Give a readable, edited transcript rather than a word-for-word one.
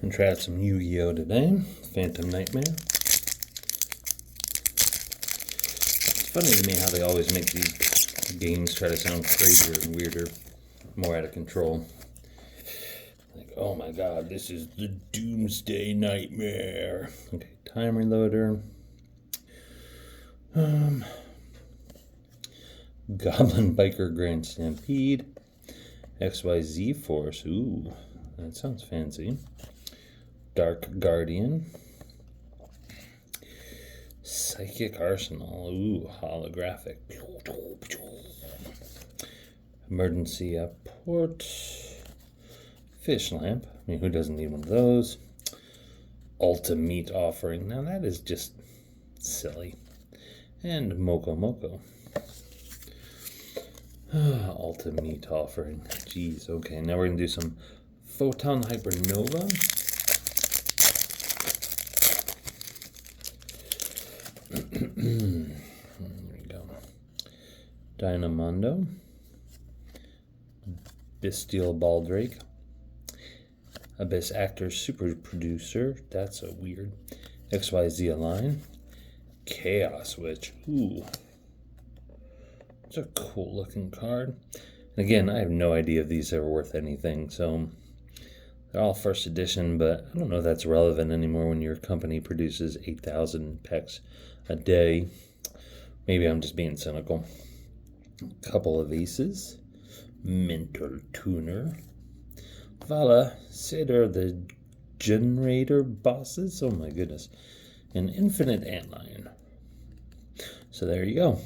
And try out some Yu-Gi-Oh! Today. Phantom Nightmare. It's funny to me how they always make these games try to sound crazier and weirder, more out of control. Like, oh my god, this is the Doomsday Nightmare. Okay, time reloader. Goblin Biker Grand Stampede. XYZ Force. Ooh, that sounds fancy. Dark Guardian. Psychic Arsenal. Ooh, holographic. Emergency port. Fish lamp. I mean, who doesn't need one of those? Ultimate offering. Now that is just silly. And Moko Moko. Ultimate offering. Jeez, okay. Now we're going to do some Photon Hypernova. There we go. Dynamondo. Bestial Baldrake. Abyss Actor Super Producer. That's a weird. XYZ Align. Chaos Witch. Ooh. It's a cool looking card. And again, I have no idea if these are worth anything, so they're all first edition, but I don't know if that's relevant anymore when your company produces 8,000 packs a day. Maybe I'm just being cynical. A couple of aces. Mental Tuner. Vala, Seder the Generator Bosses. Oh my goodness. An Infinite Antlion. So there you go.